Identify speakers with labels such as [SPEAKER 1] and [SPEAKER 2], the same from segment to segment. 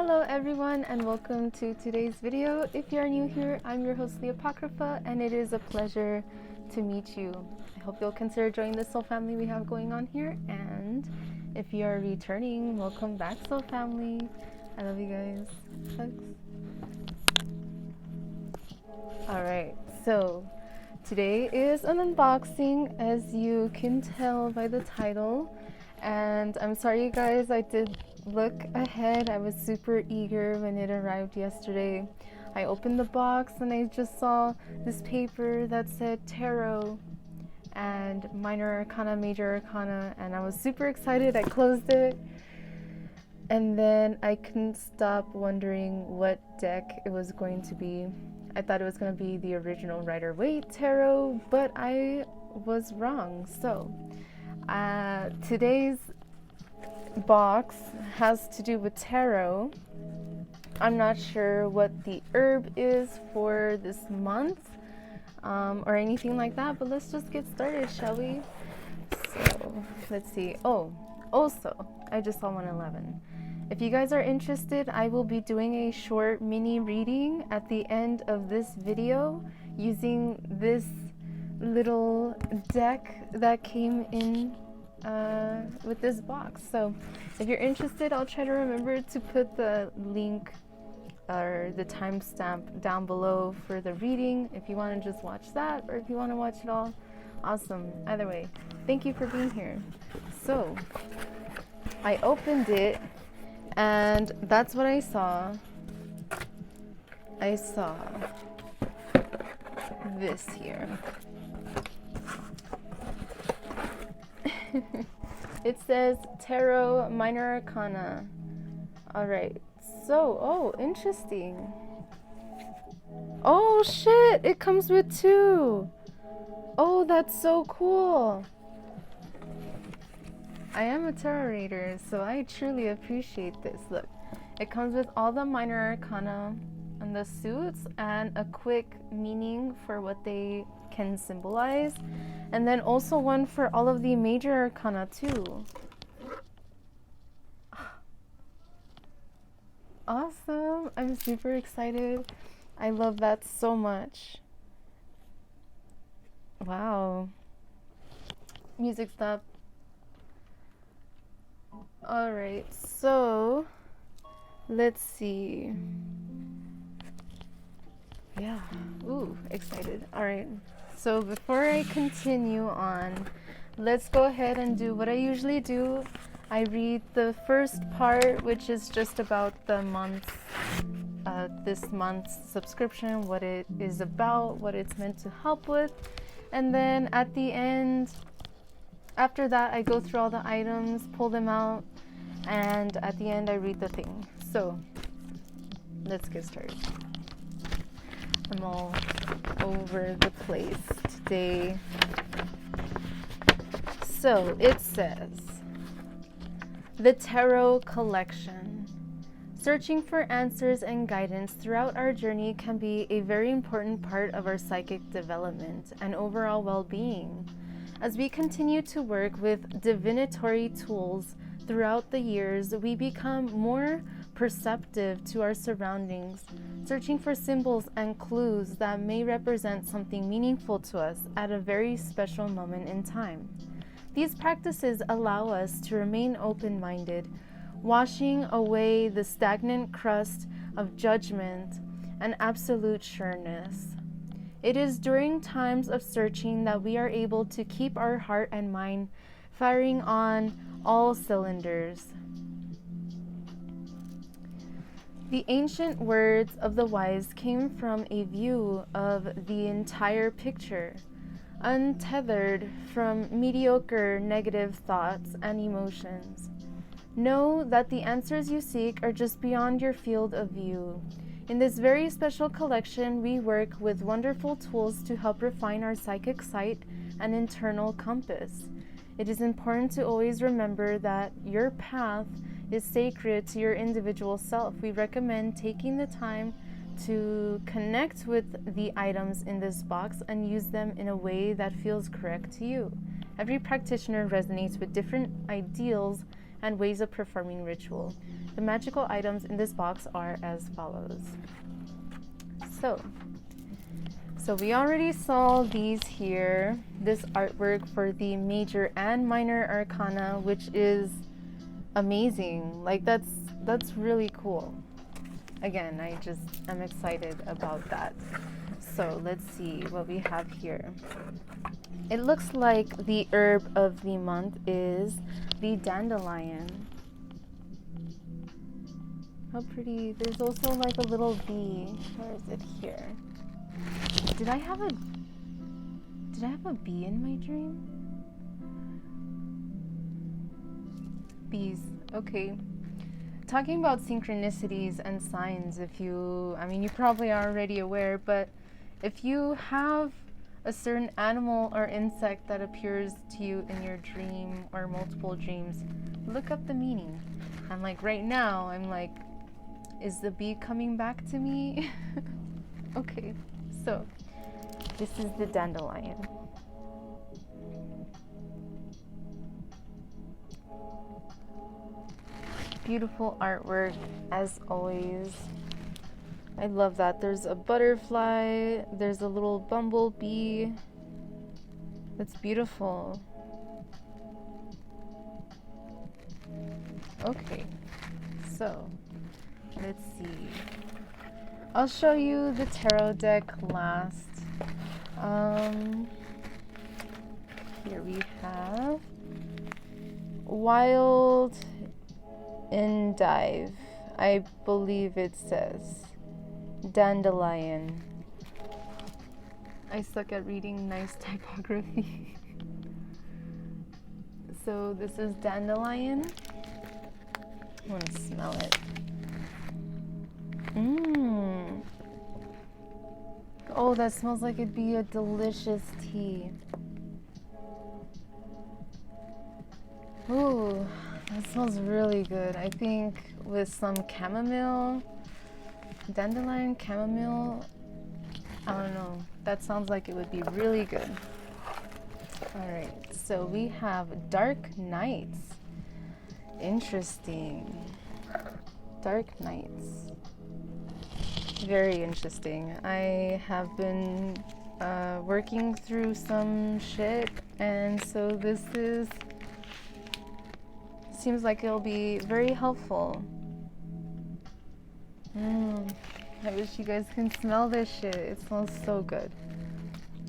[SPEAKER 1] Hello everyone and welcome to today's video. If you are new here, I'm your host LeeApocrypha and it is a pleasure to meet you. I hope you'll consider joining the soul family we have going on here, and if you are returning, welcome back soul family. I love you guys. Hugs. Alright, so today is an unboxing, as you can tell by the title, and I'm sorry you guys, I did look ahead. I was super eager when it arrived yesterday. I opened the box and I just saw this paper that said tarot and minor arcana, major arcana, and I was super excited. I closed it and then I couldn't stop wondering what deck it was going to be. I thought it was going to be the original Rider-Waite tarot, but I was wrong. So today's box has to do with tarot. I'm not sure what the herb is for this month or anything like that, but let's just get started, shall we? So let's see. Oh, also, I just saw 111. If you guys are interested, I will be doing a short mini reading at the end of this video using this little deck that came in with this box. So if you're interested, I'll try to remember to put the link or the timestamp down below for the reading if you want to just watch that, or if you want to watch it all. Awesome. Either way, thank you for being here. So I opened it and that's what I saw. I saw this here. It says Tarot Minor Arcana. Alright, so, oh, interesting. Oh shit, it comes with two. Oh, that's so cool. I am a tarot reader, so I truly appreciate this. Look, it comes with all the minor arcana and the suits and a quick meaning for what they can symbolize, and then also one for all of the major arcana too. Awesome. I'm super excited. I love that so much. Wow. Music stop. Alright, so let's see. Yeah. Ooh, excited. Alright. So before I continue on, let's go ahead and do what I usually do. I read the first part, which is just about the month, this month's subscription, what it is about, what it's meant to help with. And then at the end, after that, I go through all the items, pull them out, and at the end I read the thing. So let's get started. I'm all over the place today. So it says, the Tarot Collection. Searching for answers and guidance throughout our journey can be a very important part of our psychic development and overall well-being. As we continue to work with divinatory tools throughout the years, we become more perceptive to our surroundings, searching for symbols and clues that may represent something meaningful to us at a very special moment in time. These practices allow us to remain open-minded, washing away the stagnant crust of judgment and absolute sureness. It is during times of searching that we are able to keep our heart and mind firing on all cylinders. The ancient words of the wise came from a view of the entire picture, untethered from mediocre negative thoughts and emotions. Know that the answers you seek are just beyond your field of view. In this very special collection, we work with wonderful tools to help refine our psychic sight and internal compass. It is important to always remember that your path is sacred to your individual self. We recommend taking the time to connect with the items in this box and use them in a way that feels correct to you. Every practitioner resonates with different ideals and ways of performing ritual. The magical items in this box are as follows. So we already saw these here, this artwork for the major and minor arcana, which is amazing. Like that's really cool. Again, I'm excited about that. So let's see what we have here. It looks like the herb of the month is the dandelion. How pretty. There's also like a little bee. Where is it here? Did I have a bee in my dream? Bees. Okay. Talking about synchronicities and signs, you probably are already aware, but if you have a certain animal or insect that appears to you in your dream or multiple dreams, look up the meaning. And like right now, I'm like, is the bee coming back to me? Okay, so this is the dandelion. Beautiful artwork as always. I love that. There's a butterfly, there's a little bumblebee. That's beautiful. Okay, so let's see. I'll show you the tarot deck last. Here we have Wild Endive, I believe it says. Dandelion. I suck at reading nice typography. So this is dandelion. I want to smell it. Oh, that smells like it'd be a delicious tea. Ooh, that smells really good. I think with some chamomile, dandelion, chamomile, I don't know. That sounds like it would be really good. Alright, so we have Dark Nights. Interesting. Dark Nights. Very interesting. I have been working through some shit, and so this seems like it'll be very helpful. I wish you guys can smell this shit. It smells so good.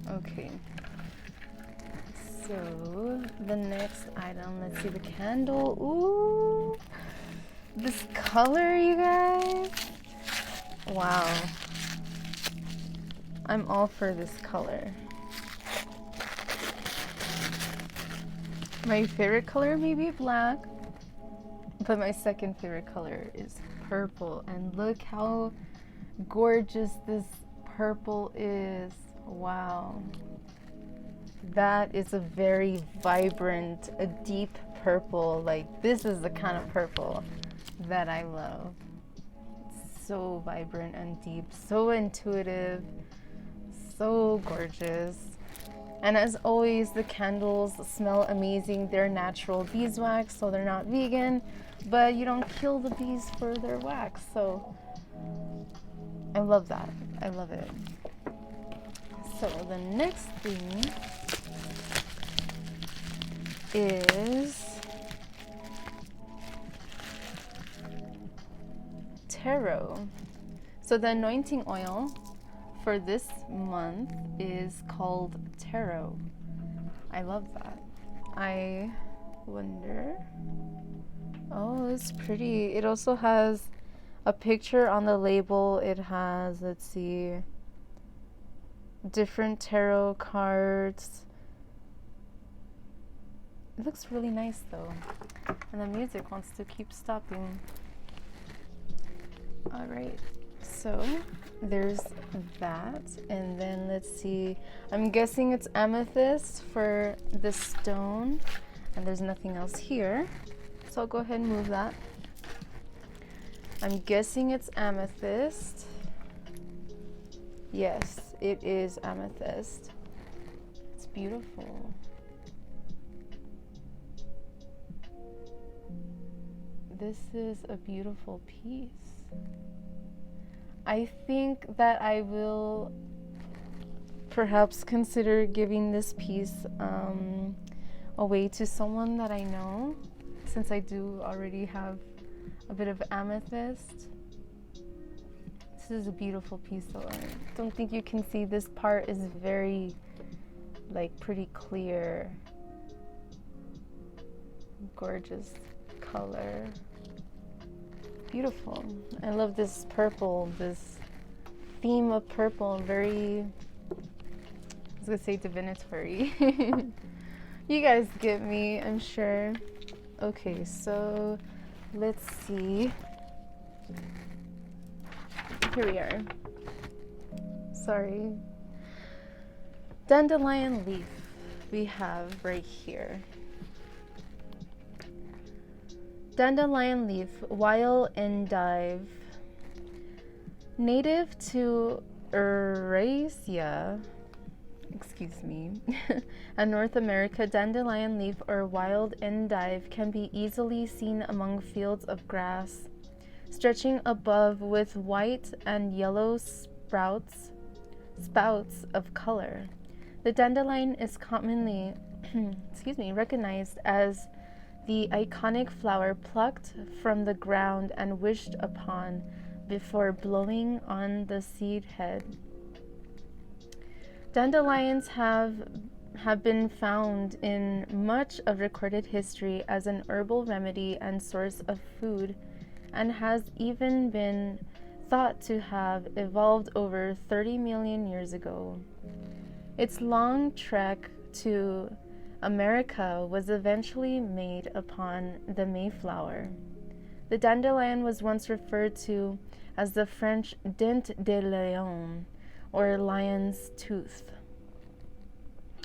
[SPEAKER 1] Okay. So the next item, let's see, the candle. Ooh, this color, you guys. Wow. I'm all for this color. My favorite color may be black, but my second favorite color is purple. And look how gorgeous this purple is. Wow. That is a very vibrant, a deep purple. Like, this is the kind of purple that I love. It's so vibrant and deep, so intuitive, so gorgeous. And as always, the candles smell amazing. They're natural beeswax, so they're not vegan, but you don't kill the bees for their wax. So I love that. I love it. So the next thing is tarot. So the anointing oil for this month is called tarot. I love that. I wonder. Oh, it's pretty. It also has a picture on the label. It has, let's see, different tarot cards. It looks really nice though. And the music wants to keep stopping. All right. So there's that, and then let's see, I'm guessing it's amethyst for the stone, and there's nothing else here, so I'll go ahead and move that. I'm guessing it's amethyst. Yes, it is amethyst. It's beautiful. this is a beautiful piece. I think that I will perhaps consider giving this piece away to someone that I know, since I do already have a bit of amethyst. This is a beautiful piece though. I don't think you can see, this part is very, like, pretty clear. Gorgeous color. Beautiful. I love this purple, this theme of purple, very, I was gonna say divinatory. You guys get me, I'm sure. Okay, so let's see. Here we are. Sorry. Dandelion Leaf we have right here. Dandelion Leaf, wild endive, native to Eurasia, and North America. Dandelion leaf or wild endive can be easily seen among fields of grass, stretching above with white and yellow spouts of color. The dandelion is commonly recognized as the iconic flower plucked from the ground and wished upon before blowing on the seed head. Dandelions have been found in much of recorded history as an herbal remedy and source of food, and has even been thought to have evolved over 30 million years ago. Its long trek to America was eventually made upon the Mayflower. The dandelion was once referred to as the French dent de lion, or lion's tooth,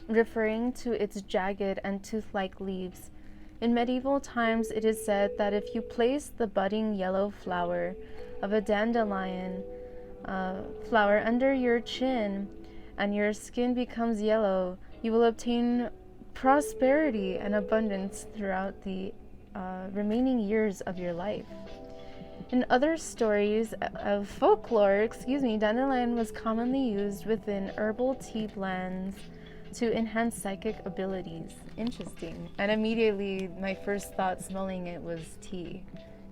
[SPEAKER 1] referring to its jagged and tooth-like leaves. In medieval times, it is said that if you place the budding yellow flower of a dandelion flower under your chin and your skin becomes yellow, you will obtain prosperity and abundance throughout the remaining years of your life. In other stories of folklore, dandelion was commonly used within herbal tea blends to enhance psychic abilities. Interesting. And immediately my first thought smelling it was tea.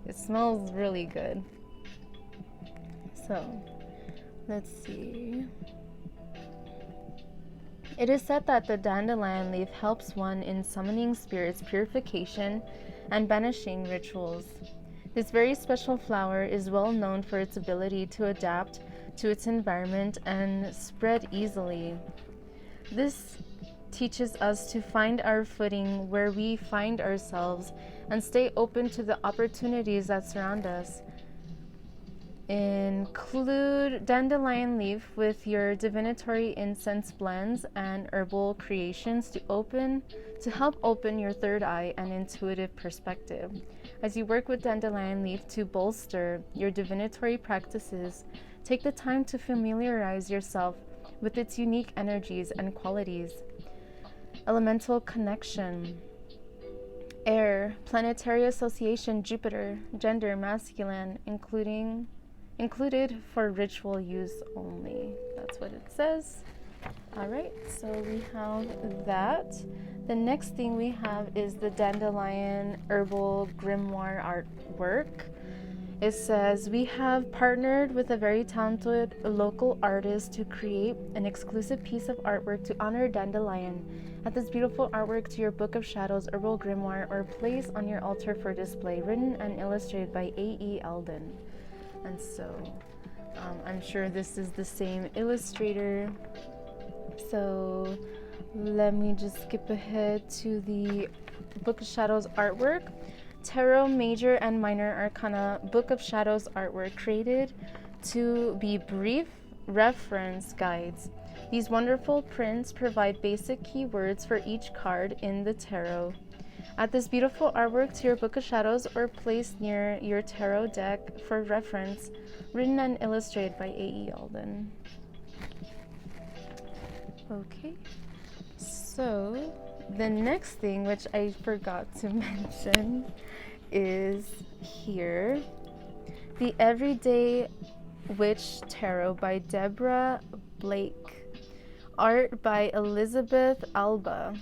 [SPEAKER 1] It smells really good. So, let's see. It is said that the dandelion leaf helps one in summoning spirits, purification, and banishing rituals. This very special flower is well known for its ability to adapt to its environment and spread easily. This teaches us to find our footing where we find ourselves and stay open to the opportunities that surround us. Include dandelion leaf with your divinatory incense blends and herbal creations to help open your third eye and intuitive perspective. As you work with dandelion leaf to bolster your divinatory practices, take the time to familiarize yourself with its unique energies and qualities. Elemental connection. Air, planetary association, Jupiter, gender, masculine, included for ritual use only. That's what it says. All right, so we have that. The next thing we have is the Dandelion Herbal Grimoire artwork. It says, we have partnered with a very talented local artist to create an exclusive piece of artwork to honor Dandelion. Add this beautiful artwork to your Book of Shadows Herbal Grimoire or place on your altar for display, written and illustrated by A.E. Eldon. And so I'm sure this is the same illustrator. So let me just skip ahead to the Book of Shadows artwork. Tarot Major and Minor Arcana Book of Shadows artwork created to be brief reference guides. These wonderful prints provide basic keywords for each card in the tarot. Add this beautiful artwork to your Book of Shadows or place near your tarot deck for reference, written and illustrated by A.E. Eldon. Okay, so the next thing, which I forgot to mention, is here, The Everyday Witch Tarot by Deborah Blake. Art by Elizabeth Alba.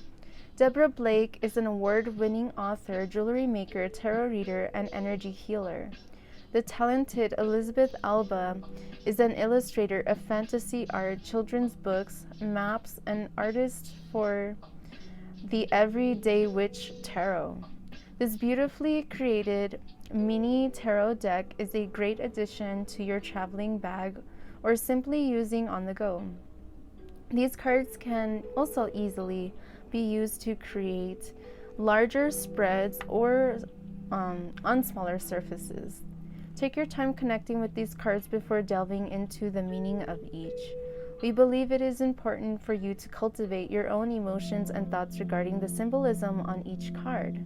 [SPEAKER 1] Deborah Blake is an award-winning author, jewelry maker, tarot reader, and energy healer. The talented Elizabeth Alba is an illustrator of fantasy art, children's books, maps, and artist for the Everyday Witch Tarot. This beautifully created mini tarot deck is a great addition to your traveling bag or simply using on the go. These cards can also easily be used to create larger spreads or on smaller surfaces. Take your time connecting with these cards before delving into the meaning of each. We believe it is important for you to cultivate your own emotions and thoughts regarding the symbolism on each card.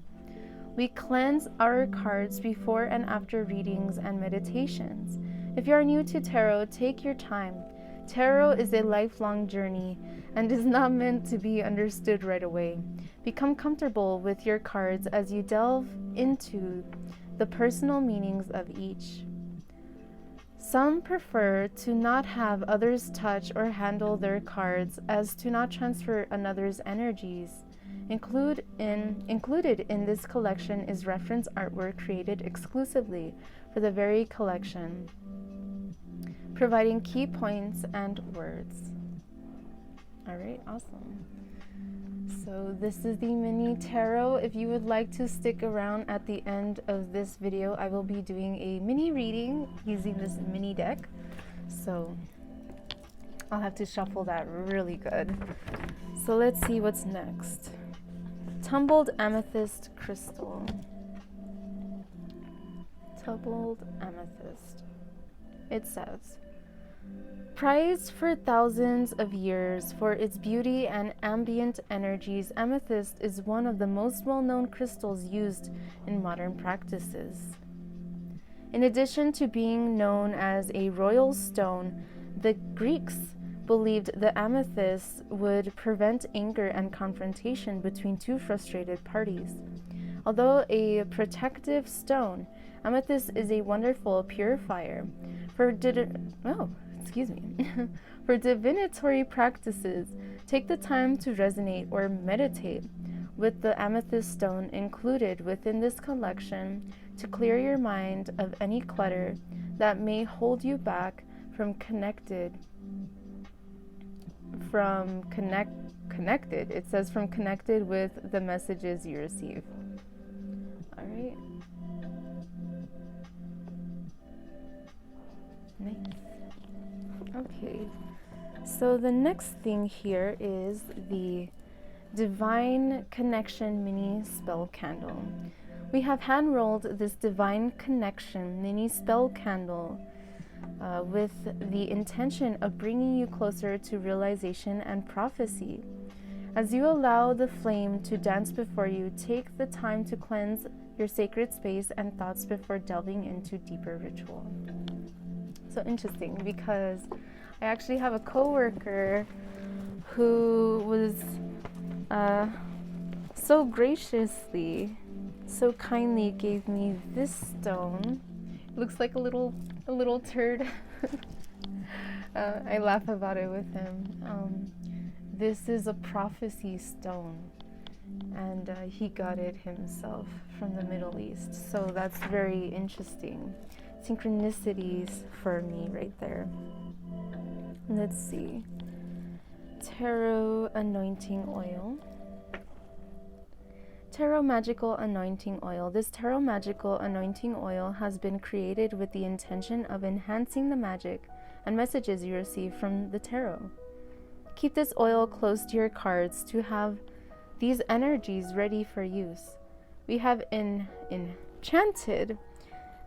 [SPEAKER 1] We cleanse our cards before and after readings and meditations. If you are new to tarot, take your time. Tarot is a lifelong journey and is not meant to be understood right away. Become comfortable with your cards as you delve into the personal meanings of each. Some prefer to not have others touch or handle their cards as to not transfer another's energies. Included in this collection is reference artwork created exclusively for the very collection, providing key points and words. All right, awesome. So this is the mini tarot. If you would like to stick around at the end of this video, I will be doing a mini reading using this mini deck. So I'll have to shuffle that really good. So let's see what's next. Tumbled Amethyst Crystal. Tumbled Amethyst. It says, prized for thousands of years for its beauty and ambient energies, amethyst is one of the most well-known crystals used in modern practices. In addition to being known as a royal stone, the Greeks believed the amethyst would prevent anger and confrontation between two frustrated parties. Although a protective stone, amethyst is a wonderful purifier. For divinatory practices, take the time to resonate or meditate with the amethyst stone included within this collection to clear your mind of any clutter that may hold you back from connected. It says from connected with the messages you receive. All right. Nice. Okay. So the next thing here is the Divine Connection mini spell candle. We have hand rolled this Divine Connection mini spell candle with the intention of bringing you closer to realization and prophecy. As you allow the flame to dance before you, take the time to cleanse your sacred space and thoughts before delving into deeper ritual. So interesting, because I actually have a coworker who was so graciously, so kindly gave me this stone. It looks like a little turd. I laugh about it with him. This is a prophecy stone, and he got it himself from the Middle East. So that's very interesting. Synchronicities for me right there. Let's see. Tarot Anointing Oil. Tarot Magical Anointing Oil. This Tarot Magical Anointing Oil has been created with the intention of enhancing the magic and messages you receive from the tarot. Keep this oil close to your cards to have these energies ready for use. We have enchanted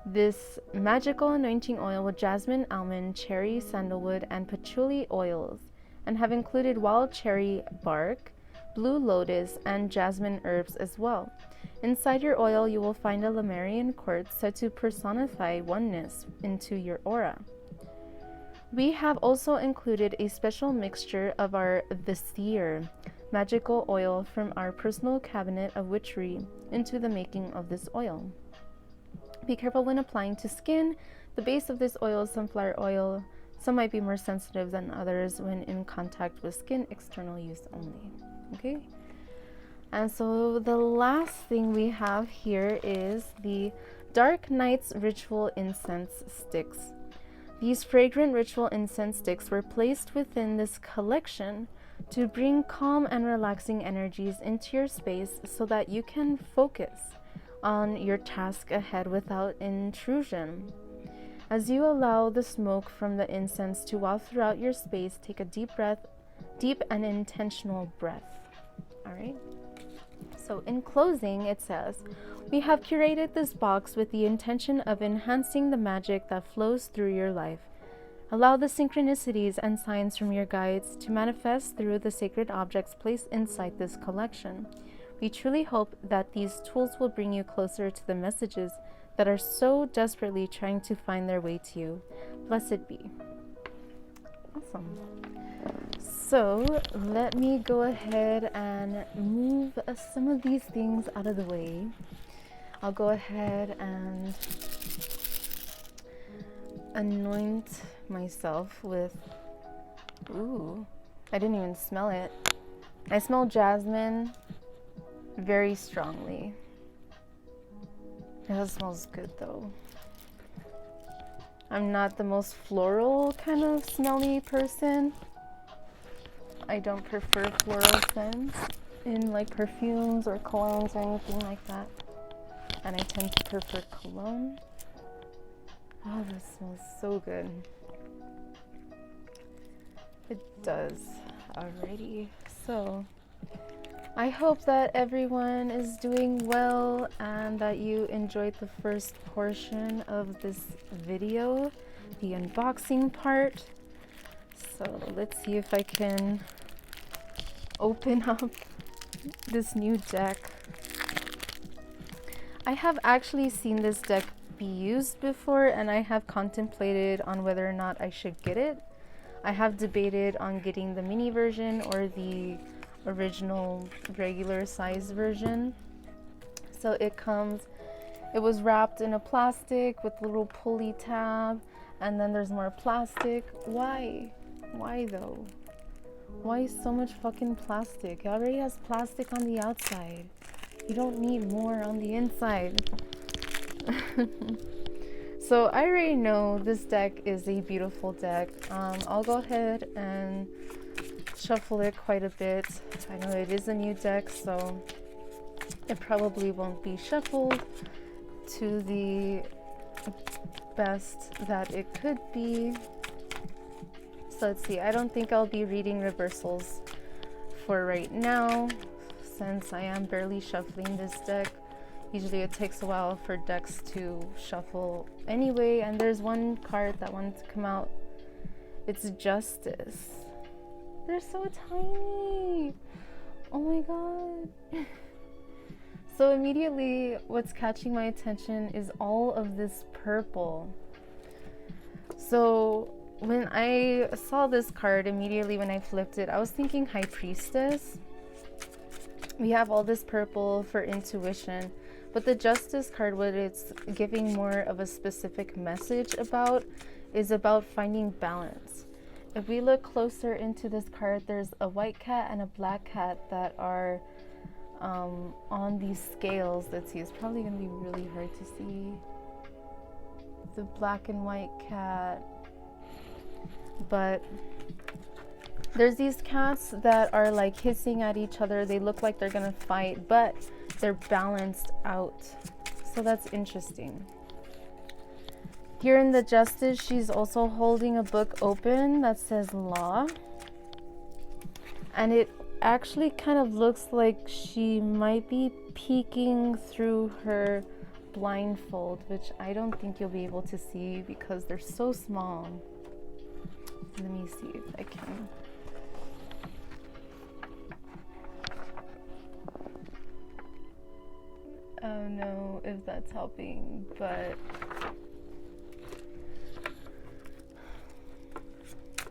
[SPEAKER 1] this magical anointing oil with jasmine, almond, cherry, sandalwood, and patchouli oils, and have included wild cherry bark, blue lotus, and jasmine herbs as well. Inside your oil, you will find a Lemurian quartz said to personify oneness into your aura. We have also included a special mixture of our The Seer magical oil from our personal cabinet of witchery into the making of this oil. Be careful when applying to skin. The base of this oil is sunflower oil. Some might be more sensitive than others when in contact with skin, external use only. Okay? And so the last thing we have here is the Dark Night's Ritual Incense Sticks. These fragrant ritual incense sticks were placed within this collection to bring calm and relaxing energies into your space so that you can focus on your task ahead without intrusion. As you allow the smoke from the incense to waft throughout your space, take a deep and intentional breath. All right? So in closing, it says, we have curated this box with the intention of enhancing the magic that flows through your life. Allow the synchronicities and signs from your guides to manifest through the sacred objects placed inside this collection. We truly hope that these tools will bring you closer to the messages that are so desperately trying to find their way to you. Blessed be. Awesome. So let me go ahead and move some of these things out of the way. I'll go ahead and anoint myself with, ooh, I didn't even smell it. I smell jasmine very strongly. It smells good though. I'm not the most floral kind of smelly person. I don't prefer floral scents in like perfumes or colognes or anything like that. And I tend to prefer cologne. Oh, this smells so good. It does. Alrighty. So, I hope that everyone is doing well and that you enjoyed the first portion of this video, the unboxing part. So let's see if I can open up this new deck. I have actually seen this deck be used before, and I have contemplated on whether or not I should get it. I have debated on getting the mini version or the original regular size version. So it was wrapped in a plastic with a little pulley tab, and then there's more plastic. Why though? Why so much fucking plastic? It already has plastic on the outside. You don't need more on the inside. So I already know this deck is a beautiful deck. I'll go ahead and shuffle it quite a bit. I know it is a new deck, so it probably won't be shuffled to the best that it could be. So let's see, I don't think I'll be reading reversals for right now, since I am barely shuffling this deck. Usually it takes a while for decks to shuffle anyway, and there's one card that wanted to come out. It's Justice. They're so tiny. Oh my god. So immediately what's catching my attention is all of this purple. So when I saw this card, immediately when I flipped it, I was thinking High Priestess. We have all this purple for intuition, but the Justice card, what it's giving more of a specific message about, is about finding balance. If we look closer into this card, there's a white cat and a black cat that are on these scales. Let's see, it's probably going to be really hard to see the black and white cat, but there's these cats that are like hissing at each other. They look like they're gonna fight, but they're balanced out. So that's interesting. Here in the Justice, she's also holding a book open that says Law. And it actually kind of looks like she might be peeking through her blindfold, which I don't think you'll be able to see because they're so small. Let me see if I can. I don't know if that's helping, but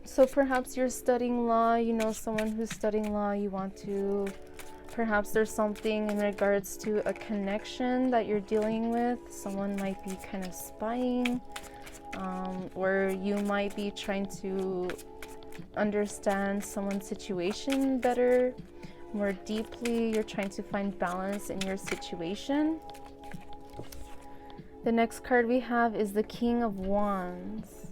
[SPEAKER 1] so perhaps you're studying law, you know someone who's studying law, you want to Perhaps there's something in regards to a connection that you're dealing with. Someone might be kind of spying, or you might be trying to understand someone's situation better, more deeply. You're trying to find balance in your situation. The next card we have is the King of Wands.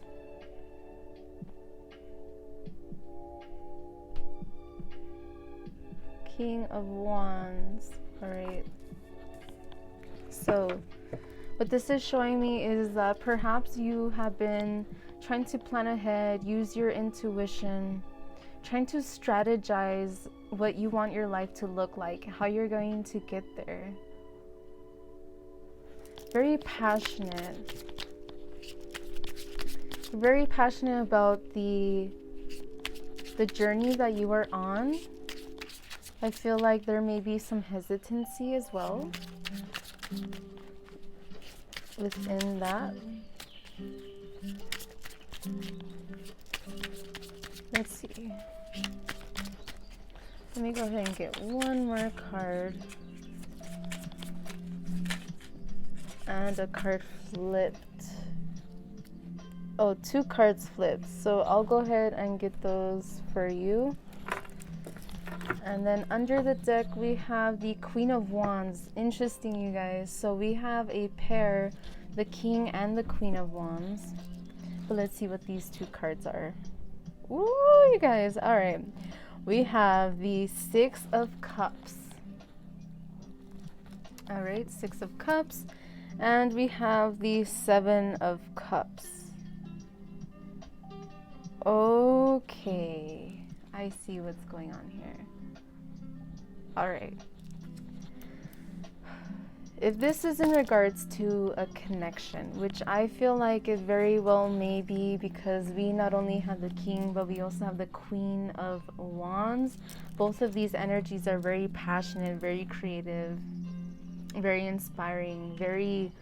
[SPEAKER 1] King of Wands. All right. So what this is showing me is that perhaps you have been trying to plan ahead, use your intuition, trying to strategize what you want your life to look like, how you're going to get there. Very passionate. Very passionate about the journey that you are on. I feel like there may be some hesitancy as well within that. Let's see. Let me go ahead and get one more card. And a card flipped. Oh, 2 cards flipped. So I'll go ahead and get those for you. And then under the deck, we have the Queen of Wands. Interesting, you guys. So we have a pair, the King and the Queen of Wands. But let's see what these 2 cards are. Ooh, you guys. All right. We have the 6 of Cups. All right, 6 of Cups. And we have the 7 of Cups. Okay. I see what's going on here. All right. If this is in regards to a connection, which I feel like it very well may be, because we not only have the King, but we also have the Queen of Wands. Both of these energies are very passionate, very creative, very inspiring, very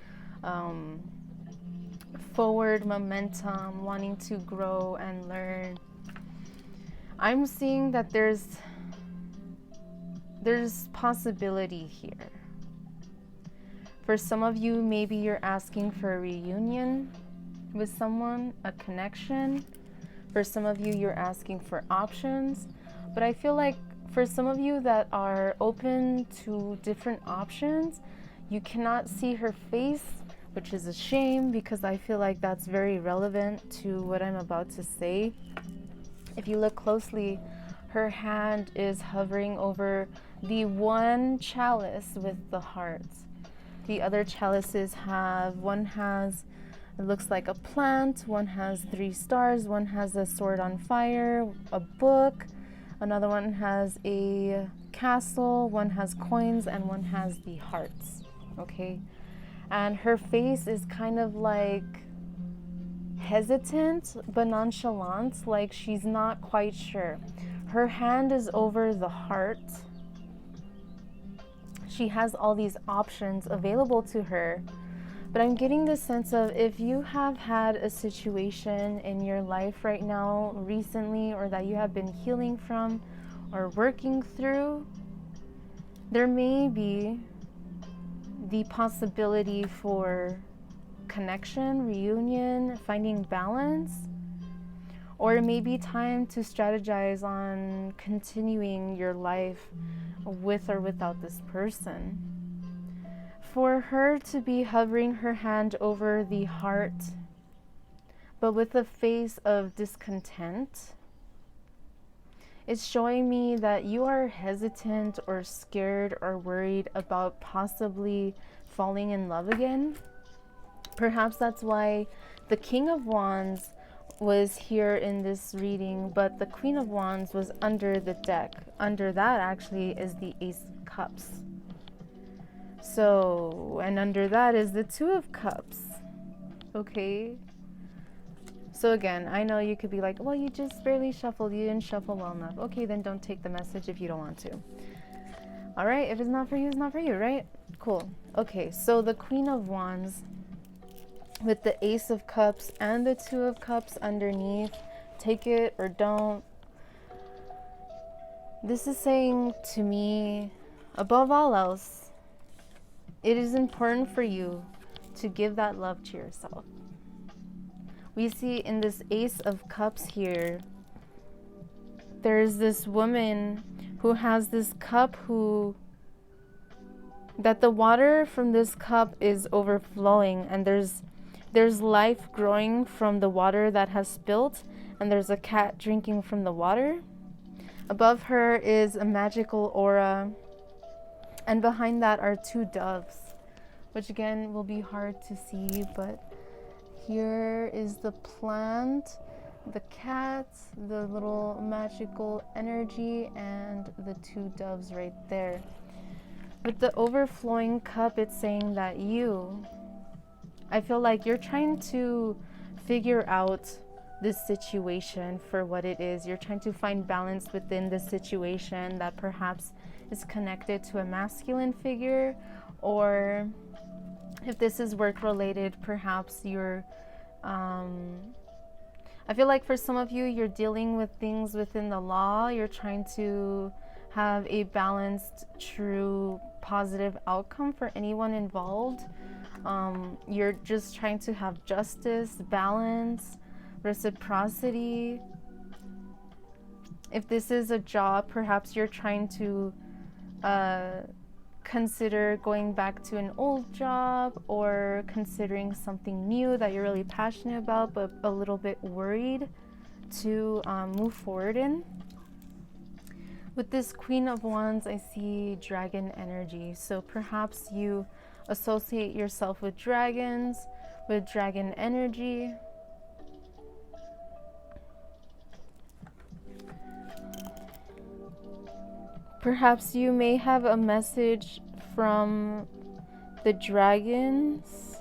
[SPEAKER 1] forward momentum, wanting to grow and learn. I'm seeing that there's possibility here. For some of you, maybe you're asking for a reunion with someone, a connection. For some of you, you're asking for options. But I feel like for some of you that are open to different options, you cannot see her face, which is a shame, because I feel like that's very relevant to what I'm about to say. If you look closely, her hand is hovering over the one chalice with the hearts. The other chalices one has, it looks like a plant, one has 3 stars, one has a sword on fire, a book, another one has a castle, one has coins, and one has the hearts, okay? And her face is kind of like hesitant but nonchalant, like she's not quite sure. Her hand is over the heart. She has all these options available to her, but I'm getting the sense of, if you have had a situation in your life right now recently, or that you have been healing from or working through, there may be the possibility for connection, reunion, finding balance, or it may be time to strategize on continuing your life with or without this person. For her to be hovering her hand over the heart, but with a face of discontent, it's showing me that you are hesitant or scared or worried about possibly falling in love again. Perhaps that's why the King of Wands was here in this reading, but the Queen of Wands was under the deck. Under that actually is the Ace of Cups. So, and under that is the 2 of Cups. Okay. So again, I know you could be like, well, you just barely shuffled, you didn't shuffle well enough. Okay, then don't take the message if you don't want to. All right, if it's not for you, it's not for you, right? Cool. Okay, so the Queen of Wands with the Ace of Cups and the 2 of Cups underneath, take it or don't. This is saying to me Above all else, it is important for you to give that love to yourself. We see in this Ace of Cups here, there's this woman who has this cup that the water from this cup is overflowing, and there's life growing from the water that has spilled, and there's a cat drinking from the water. Above her is a magical aura, and behind that are two doves, which again will be hard to see, but here is the plant, the cat, the little magical energy, and the two doves right there. With the overflowing cup, it's saying that I feel like you're trying to figure out this situation for what it is. You're trying to find balance within this situation that perhaps is connected to a masculine figure, or if this is work related, perhaps you're I feel like for some of you, you're dealing with things within the law. You're trying to have a balanced, true, positive outcome for anyone involved. You're just trying to have justice, balance, reciprocity. If this is a job, perhaps you're trying to consider going back to an old job, or considering something new that you're really passionate about but a little bit worried to move forward in. With this Queen of Wands, I see dragon energy. So perhaps you associate yourself with dragons, with dragon energy. Perhaps you may have a message from the dragons.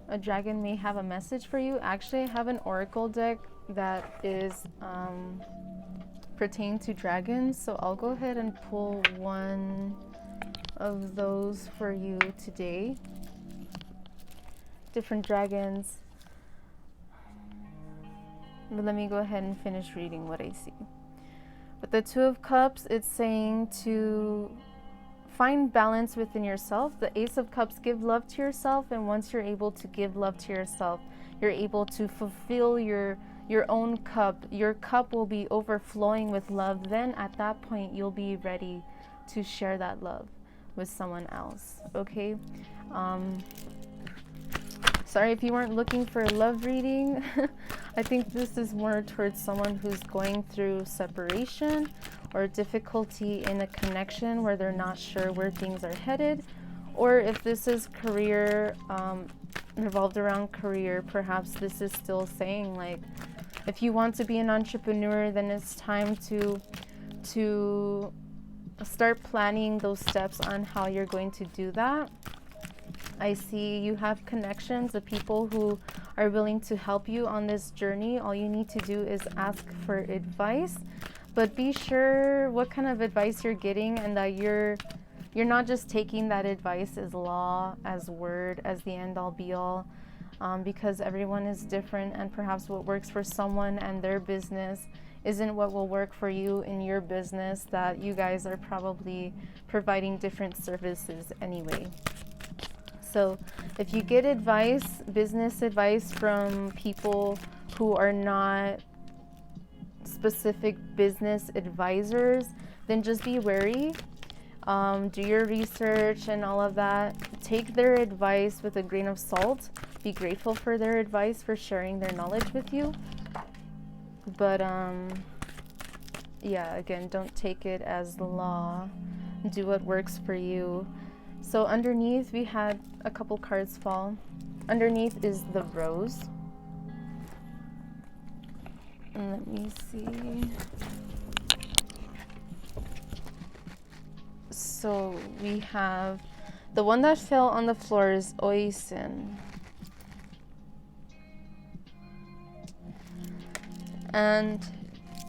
[SPEAKER 1] A dragon may have a message for you. Actually, I have an oracle deck that is pertaining to dragons, so I'll go ahead and pull one of those for you today. Different dragons. But let me go ahead and finish reading what I see. With the Two of Cups, it's saying to find balance within yourself. The Ace of Cups, give love to yourself, and once you're able to give love to yourself, you're able to fulfill your own cup. Your cup will be overflowing with love. Then at that point, you'll be ready to share that love with someone else, okay? Sorry if you weren't looking for a love reading. I think this is more towards someone who's going through separation or difficulty in a connection where they're not sure where things are headed. Or if this is career, revolved around career, perhaps this is still saying, like, if you want to be an entrepreneur, then it's time to start planning those steps on how you're going to do that. I see you have connections of people who are willing to help you on this journey. All you need to do is ask for advice, but be sure what kind of advice you're getting, and that you're not just taking that advice as law, as word, as the end all be all, because everyone is different, and perhaps what works for someone and their business isn't what will work for you in your business, that you guys are probably providing different services anyway. So if you get advice, business advice from people who are not specific business advisors, then just be wary. Do your research and all of that. Take their advice with a grain of salt. Be grateful for their advice, for sharing their knowledge with you. But yeah, again, don't take it as the law. Do what works for you. So underneath, we had a couple cards fall. Underneath is the Rose. And let me see. So we have the one that fell on the floor is Oisin. And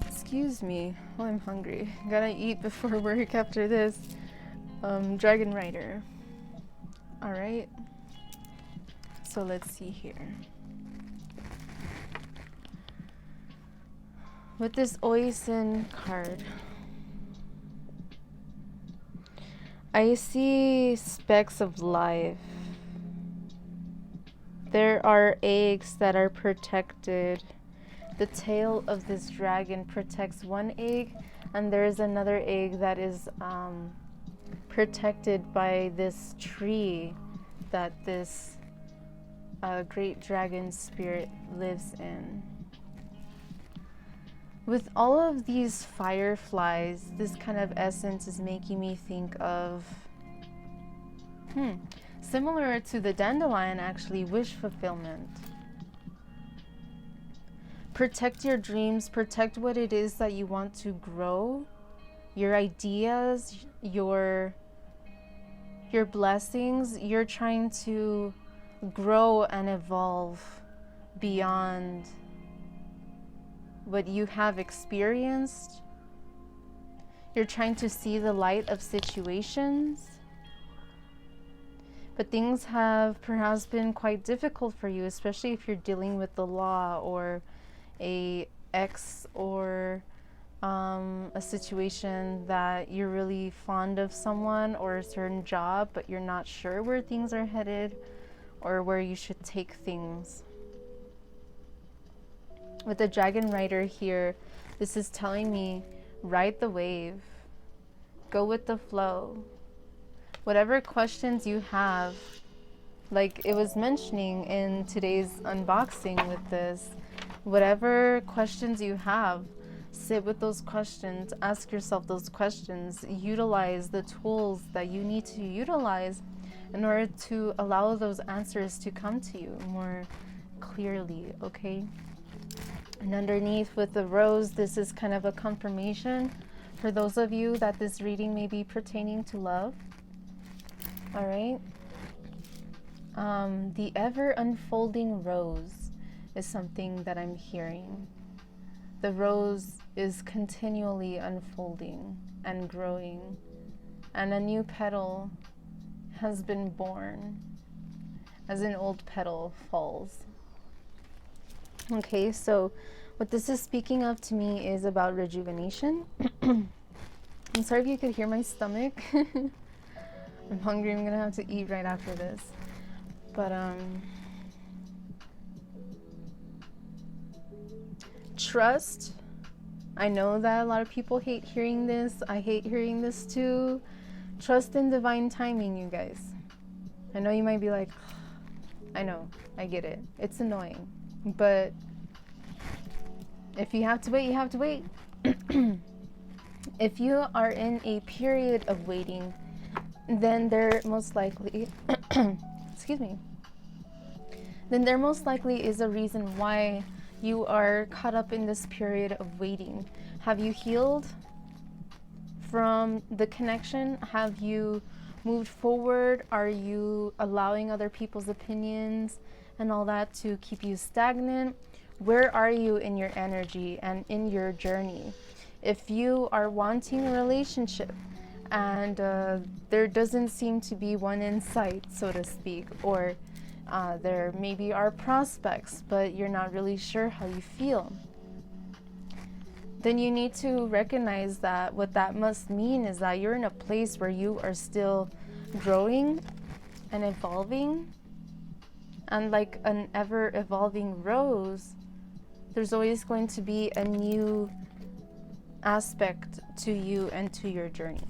[SPEAKER 1] excuse me, oh, I'm hungry. Gotta eat before work after this. Dragon Rider. All right. So let's see here. With this Oisin card, I see specks of life. There are eggs that are protected. The tail of this dragon protects one egg, and there's another egg that is protected by this tree that this great dragon spirit lives in. With all of these fireflies, this kind of essence is making me think of similar to the dandelion, actually, wish fulfillment. Protect your dreams, protect what it is that you want to grow, your ideas, your blessings. You're trying to grow and evolve beyond what you have experienced. You're trying to see the light of situations. But things have perhaps been quite difficult for you, especially if you're dealing with the law or a ex or a situation that you're really fond of someone or a certain job, but you're not sure where things are headed or where you should take things. With the dragon rider here, this is telling me, ride the wave, go with the flow. Whatever questions you have, like it was mentioning in today's unboxing with this, whatever questions you have, sit with those questions, ask yourself those questions, utilize the tools that you need to utilize in order to allow those answers to come to you more clearly, okay? And underneath with the rose, this is kind of a confirmation for those of you that this reading may be pertaining to love. All right. The ever unfolding rose is something that I'm hearing. The rose is continually unfolding and growing, and a new petal has been born as an old petal falls. Okay, so what this is speaking of to me is about rejuvenation. I'm sorry if you could hear my stomach. I'm hungry. I'm gonna have to eat right after this. But trust. I know that a lot of people hate hearing this. I hate hearing this too. Trust in divine timing, you guys. I know you might be like, I know, I get it. It's annoying. But if you have to wait, you have to wait. If you are in a period of waiting, then there most likely, excuse me, then there most likely is a reason why you are caught up in this period of waiting. Have you healed from the connection? Have you moved forward? Are you allowing other people's opinions and all that to keep you stagnant? Where are you in your energy and in your journey? If you are wanting a relationship and there doesn't seem to be one in sight, so to speak, or there maybe are prospects, but you're not really sure how you feel, then you need to recognize that what that must mean is that you're in a place where you are still growing and evolving. And like an ever evolving rose, there's always going to be a new aspect to you and to your journey.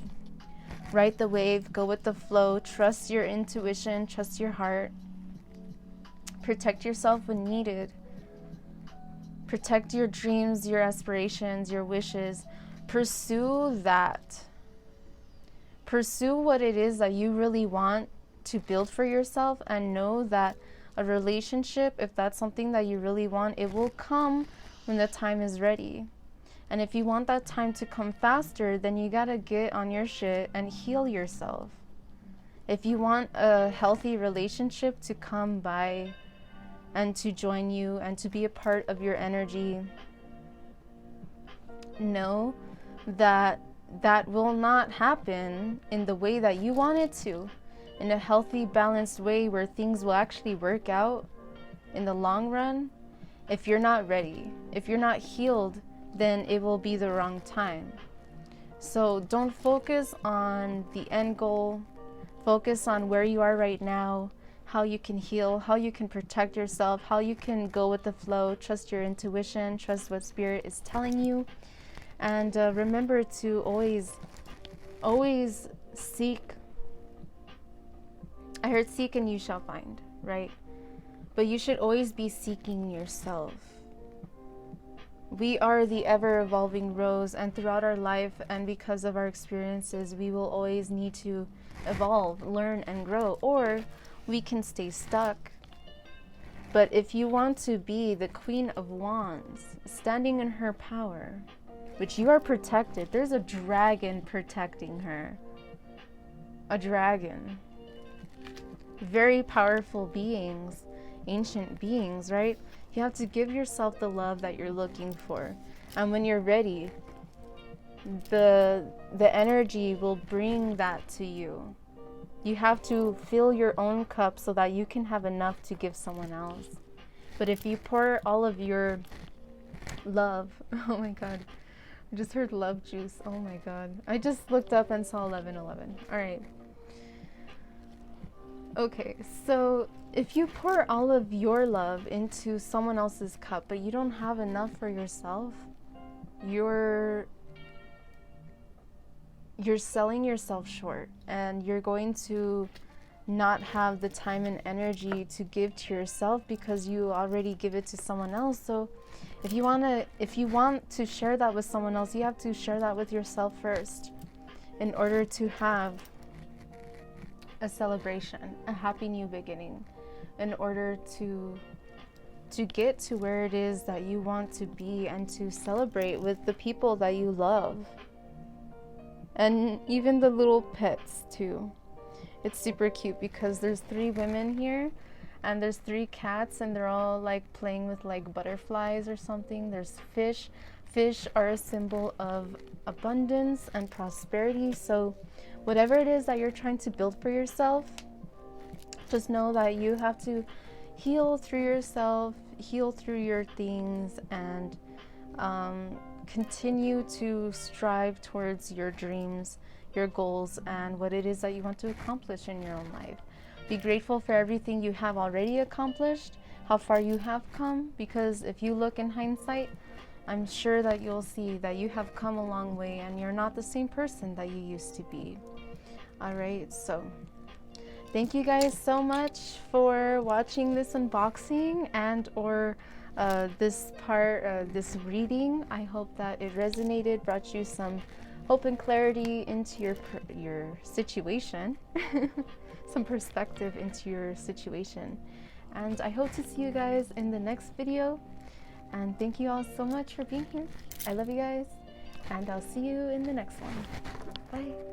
[SPEAKER 1] Ride the wave, go with the flow, trust your intuition, trust your heart. Protect yourself when needed. Protect your dreams, your aspirations, your wishes. Pursue that. Pursue what it is that you really want to build for yourself, and know that a relationship, if that's something that you really want, it will come when the time is ready. And if you want that time to come faster, then you gotta get on your shit and heal yourself. If you want a healthy relationship to come by and to join you and to be a part of your energy, know that that will not happen in the way that you want it to, in a healthy, balanced way where things will actually work out in the long run. If you're not ready, if you're not healed, then it will be the wrong time. So don't focus on the end goal. Focus on where you are right now, how you can heal, how you can protect yourself, how you can go with the flow, trust your intuition, trust what spirit is telling you. And remember to always seek. I heard seek and you shall find, right? But you should always be seeking yourself. We are the ever-evolving rose, and throughout our life and because of our experiences, we will always need to evolve, learn, and grow, or we can stay stuck. But if you want to be the Queen of Wands, standing in her power, which you are protected, there's a dragon protecting her. A dragon. Very powerful beings, ancient beings, right? You have to give yourself the love that you're looking for. And when you're ready, the energy will bring that to you. You have to fill your own cup so that you can have enough to give someone else. But if you pour all of your love, oh my God, I just heard love juice. Oh my God. I just looked up and saw 1111. All right. Okay, so if you pour all of your love into someone else's cup, but you don't have enough for yourself, you're selling yourself short, and you're going to not have the time and energy to give to yourself because you already give it to someone else. So if you want to share that with someone else, you have to share that with yourself first in order to have a celebration, a happy new beginning, in order to get to where it is that you want to be and to celebrate with the people that you love. And even the little pets too. It's super cute because there's 3 women here and there's 3 cats, and they're all like playing with like butterflies or something. There's fish. Fish are a symbol of abundance and prosperity. So whatever it is that you're trying to build for yourself, just know that you have to heal through yourself, heal through your things, and continue to strive towards your dreams, your goals, and what it is that you want to accomplish in your own life. Be grateful for everything you have already accomplished, how far you have come, because if you look in hindsight, I'm sure that you'll see that you have come a long way and you're not the same person that you used to be. All right, so thank you guys so much for watching this unboxing and or this reading. I hope that it resonated, brought you some hope and clarity into your situation, some perspective into your situation. And I hope to see you guys in the next video. And thank you all so much for being here. I love you guys, and I'll see you in the next one. Bye.